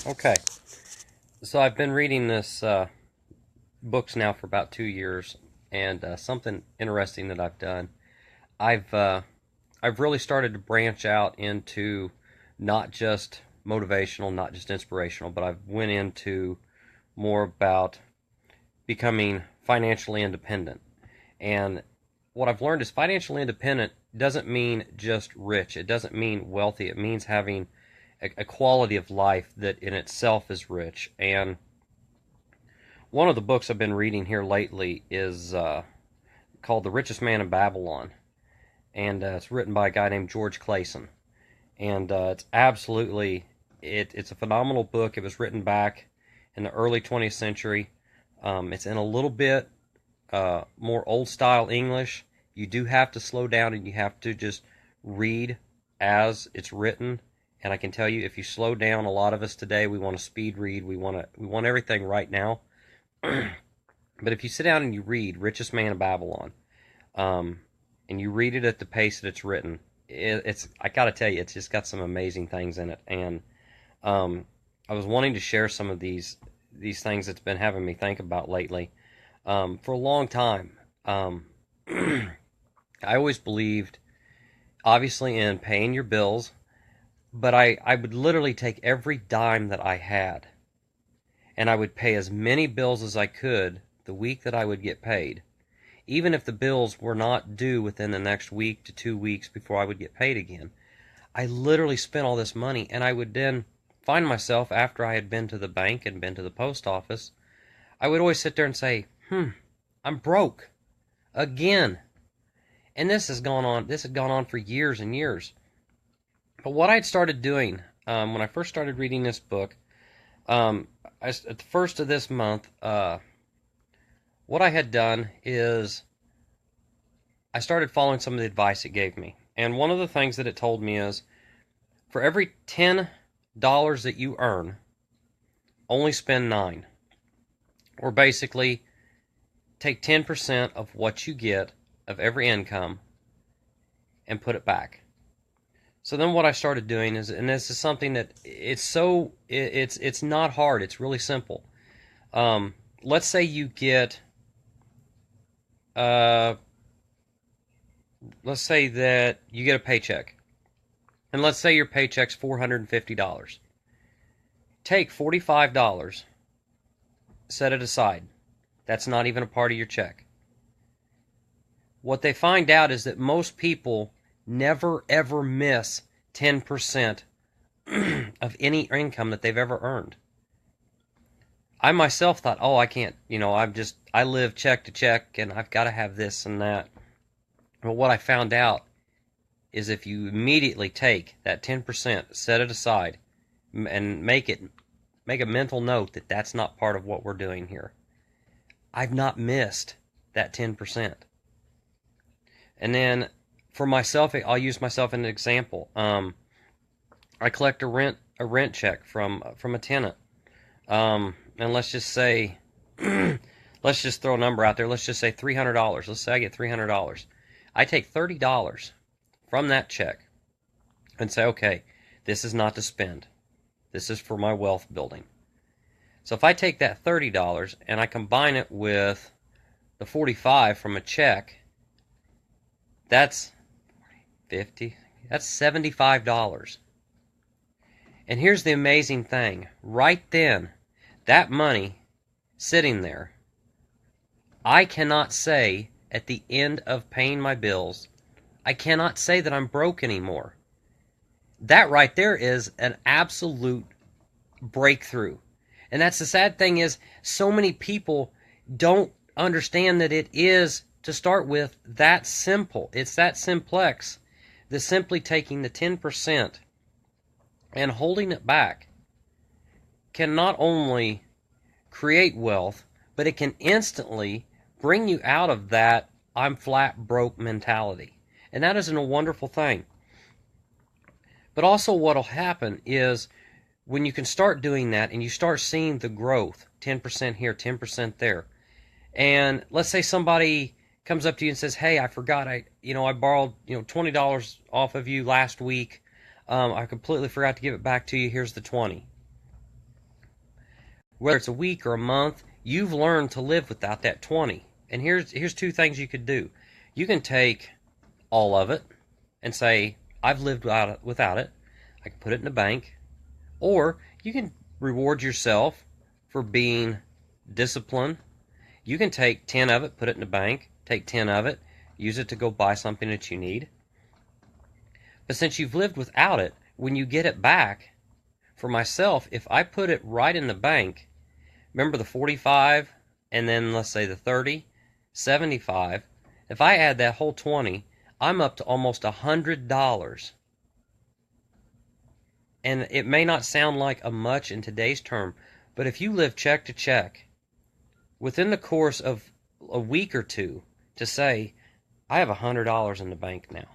Okay, so I've been reading this books now for about 2 years, and something interesting that I've done. I've uh, I've really started to branch out into not just motivational, not just inspirational, but I've went into more about becoming financially independent. And what I've learned is financially independent doesn't mean just rich. It doesn't mean wealthy. It means having a quality of life that in itself is rich. And one of the books I've been reading here lately is called The Richest Man in Babylon, and it's written by a guy named George Clayson, and it's absolutely it's a phenomenal book. It was written back in the early 20th century. It's in a little bit more old style English. You do have to slow down and you have to just read as it's written. And I can tell you, if you slow down, a lot of us today we want to speed read. We want everything right now. But if you sit down and you read Richest Man in Babylon, um, and you read it at the pace that it's written, it's I got to tell you, it's just got some amazing things in it. And um, I was wanting to share some of these things that's been having me think about lately. For a long time, I always believed, obviously, in paying your bills, but I would literally take every dime that I had and I would pay as many bills as I could the week that I would get paid, even if the bills were not due within the next week to 2 weeks before I would get paid again. I literally spent all this money, and I would then find myself, after I had been to the bank and been to the post office, I would always sit there and say, I'm broke again. And this had gone on for years and years. But what I'd started doing when I first started reading this book, at the first of this month, what I had done is I started following some of the advice it gave me. And one of the things that it told me is, for every $10 that you earn, only spend 9. Or basically, take 10% of what you get of every income and put it back. So then what I started doing is, and this is something that it's not hard, it's really simple. Let's say you get, uh, let's say that you get a paycheck, and let's say your paycheck's $450. Take $45, set it aside. That's not even a part of your check. What they find out is that most people never ever miss 10% of any income that they've ever earned. I myself thought, oh, I can't, I live check to check and I've got to have this and that. But what I found out is if you immediately take that 10%, set it aside, and make a mental note that that's not part of what we're doing here. I've not missed that 10%. And then for myself, I'll use myself as an example. I collect a rent check from a tenant, and let's just say, let's just throw a number out there. Let's just say $300. Let's say I get $300. I take $30 from that check and say, okay, this is not to spend. This is for my wealth building. So if I take that $30 and I combine it with the 45 from a check, that's 50. That's $75. And here's the amazing thing. Right then, that money sitting there, I cannot say at the end of paying my bills, I cannot say that I'm broke anymore. That right there is an absolute breakthrough. And that's the sad thing is, so many people don't understand that it is, to start with, that simple. It's that simplex. The simply taking the 10% and holding it back can not only create wealth, but it can instantly bring you out of that I'm flat broke mentality. And that isn't a wonderful thing. But also what'll happen is, when you can start doing that and you start seeing the growth, 10% here, 10% there, and let's say somebody comes up to you and says, hey, I forgot, I borrowed, $20 off of you last week. I completely forgot to give it back to you. Here's the 20. whether it's a week or a month, you've learned to live without that 20. And here's two things you could do. You can take all of it and say, I've lived without it. I can put it in the bank. Or you can reward yourself for being disciplined. You can take 10 of it, put it in the bank, take 10 of it, use it to go buy something that you need. But since you've lived without it, when you get it back, for myself, if I put it right in the bank, remember the 45 and then let's say the 30, 75, if I add that whole 20, I'm up to almost $100. And it may not sound like a much in today's term, but if you live check to check, within the course of a week or two, to say, I have $100 in the bank now,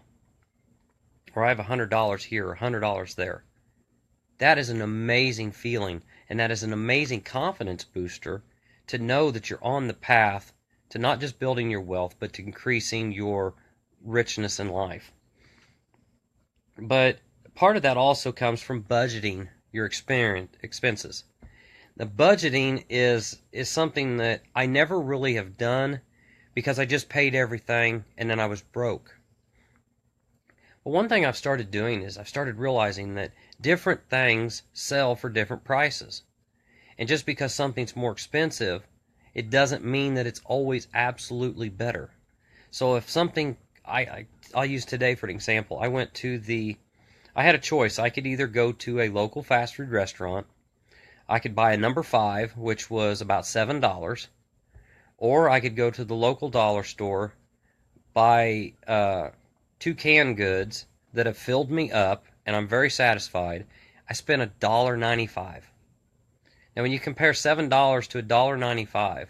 or I have $100 here, or $100 there, that is an amazing feeling, and that is an amazing confidence booster to know that you're on the path to not just building your wealth, but to increasing your richness in life. But part of that also comes from budgeting your expenses. Now, budgeting is something that I never really have done because I just paid everything and then I was broke. But one thing I've started doing is I've started realizing that different things sell for different prices. And just because something's more expensive, it doesn't mean that it's always absolutely better. So if something, I'll use today for an example. I had a choice. I could either go to a local fast food restaurant, I could buy a number 5, which was about $7, or I could go to the local dollar store, buy 2 canned goods that have filled me up, and I'm very satisfied. I spent $1.95. Now, when you compare $7 to $1.95,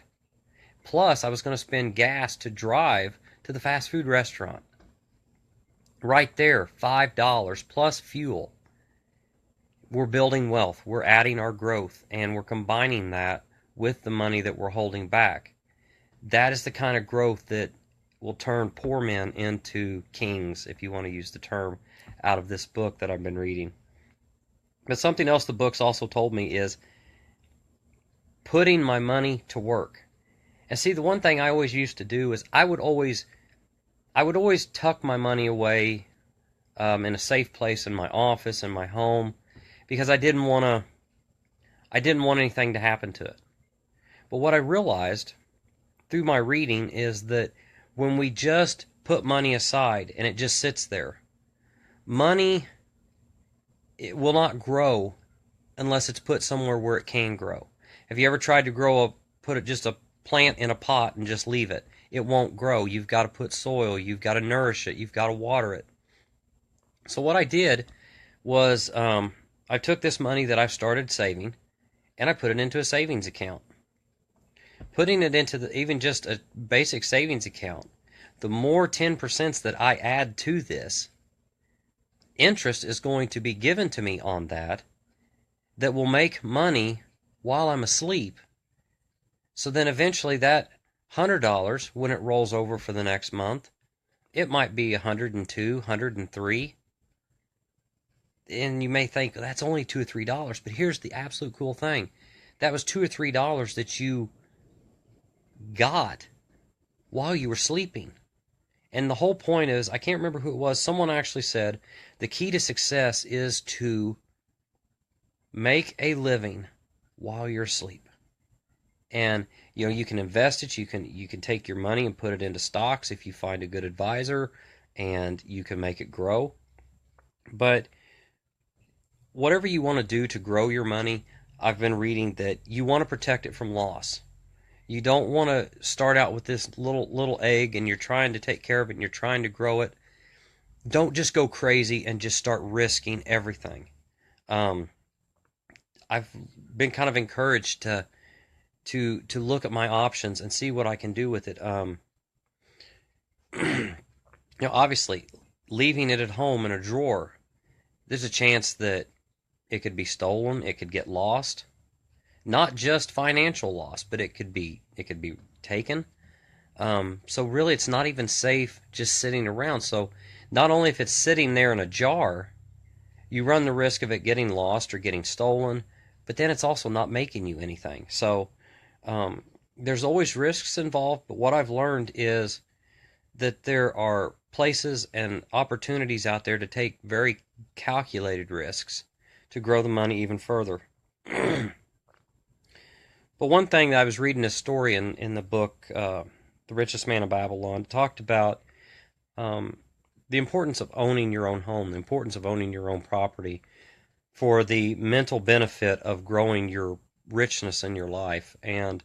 plus I was going to spend gas to drive to the fast food restaurant, right there, $5 plus fuel. We're building wealth. We're adding our growth, and we're combining that with the money that we're holding back. That is the kind of growth that will turn poor men into kings, if you want to use the term out of this book that I've been reading. But something else the book's also told me is putting my money to work. And see, the one thing I always used to do is I would always tuck my money away in a safe place in my office, in my home, because I didn't want anything to happen to it. But what I realized through my reading is that when we just put money aside and it just sits there, money, it will not grow unless it's put somewhere where it can grow. Have you ever tried to put just a plant in a pot and just leave it? It won't grow. You've got to put soil, you've got to nourish it, you've got to water it. So what I did was I took this money that I've started saving and I put it into a savings account. Putting it into even just a basic savings account, the more 10% that I add to this, interest is going to be given to me on that will make money while I'm asleep. So then eventually that $100, when it rolls over for the next month, it might be $102, $103. And you may think, that's only $2 or $3, but here's the absolute cool thing. That was $2 or $3 that you got while you were sleeping. And the whole point is, I can't remember who it was, someone actually said, the key to success is to make a living while you're asleep. And you can invest it, you can take your money and put it into stocks if you find a good advisor, and you can make it grow. But whatever you want to do to grow your money, I've been reading that you want to protect it from loss. You don't want to start out with this little egg and you're trying to take care of it and you're trying to grow it. Don't just go crazy and just start risking everything. I've been kind of encouraged to look at my options and see what I can do with it. Obviously, leaving it at home in a drawer, there's a chance that it could be stolen, it could get lost. Not just financial loss, but it could be taken. So really, it's not even safe just sitting around. So not only if it's sitting there in a jar, you run the risk of it getting lost or getting stolen, but then it's also not making you anything. So there's always risks involved, but what I've learned is that there are places and opportunities out there to take very calculated risks to grow the money even further. But one thing that I was reading, a story in the book, The Richest Man in Babylon, talked about the importance of owning your own home, the importance of owning your own property for the mental benefit of growing your richness in your life. And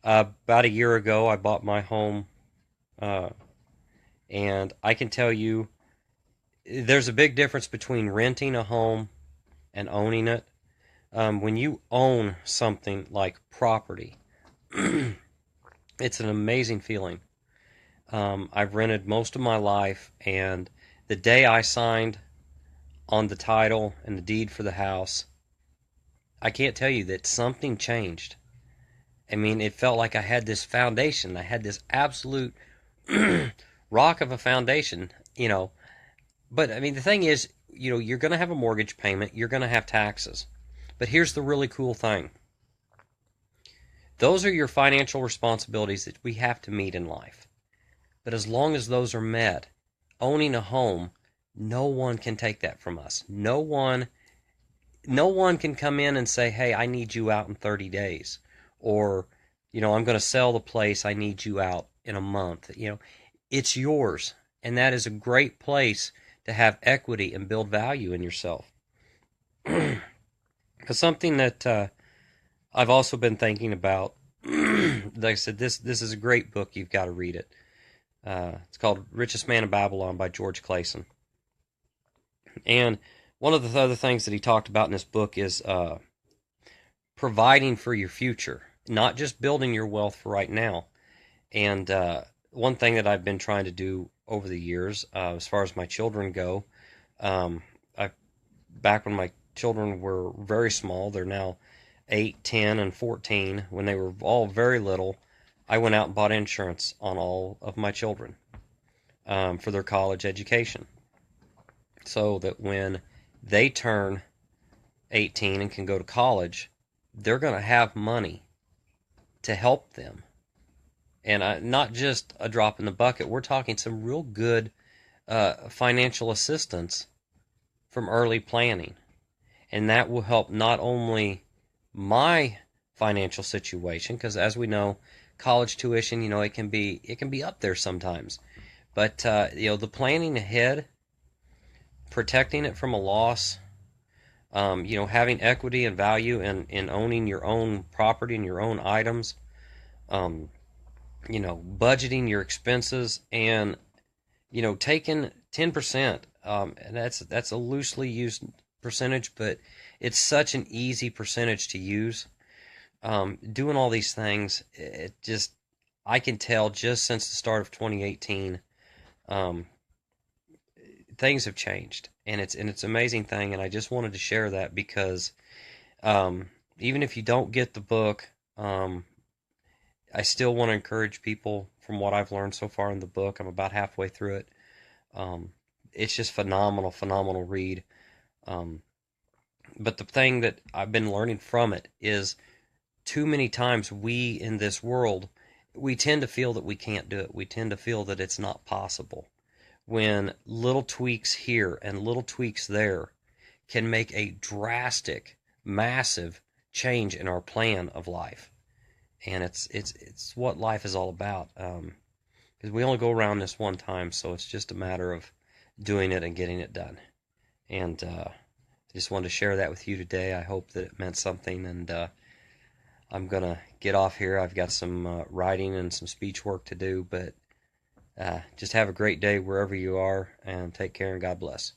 about a year ago, I bought my home, and I can tell you there's a big difference between renting a home and owning it. When you own something like property, it's an amazing feeling. I've rented most of my life, and the day I signed on the title and the deed for the house, I can't tell you that something changed. I mean, it felt like I had this foundation. I had this absolute rock of a foundation, you know. But, I mean, the thing is, you know, you're going to have a mortgage payment. You're going to have taxes. But here's the really cool thing. Those are your financial responsibilities that we have to meet in life. But as long as those are met, owning a home, no one can take that from us. No one can come in and say, hey, I need you out in 30 days. Or, you know, I'm going to sell the place, I need you out in a month. You know, it's yours. And that is a great place to have equity and build value in yourself. Because something that I've also been thinking about, like I said, this is a great book. You've got to read it. It's called Richest Man in Babylon by George Clason. And one of the other things that he talked about in this book is providing for your future, not just building your wealth for right now. And one thing that I've been trying to do over the years, as far as my children go, back when my children were very small, they're now 8, 10, and 14. When they were all very little, I went out and bought insurance on all of my children for their college education, so that when they turn 18 and can go to college, they're going to have money to help them. And not just a drop in the bucket. We're talking some real good financial assistance from early planning. And that will help not only my financial situation, because as we know, college tuition, you know, it can be up there sometimes. But you know, the planning ahead, protecting it from a loss, you know, having equity and value in owning your own property and your own items, you know, budgeting your expenses, and you know, taking 10%, and that's a loosely used percentage, but it's such an easy percentage to use. Doing all these things, it just, I can tell just since the start of 2018, things have changed, and it's an amazing thing. And I just wanted to share that because even if you don't get the book, I still want to encourage people from what I've learned so far in the book. I'm about halfway through it. It's just phenomenal read. But the thing that I've been learning from it is, too many times we in this world, we tend to feel that we can't do it. We tend to feel that it's not possible, when little tweaks here and little tweaks there can make a drastic, massive change in our plan of life. And it's what life is all about. Because we only go around this one time, so it's just a matter of doing it and getting it done. And I just wanted to share that with you today. I hope that it meant something, and I'm going to get off here. I've got some writing and some speech work to do, but just have a great day wherever you are, and take care, and God bless.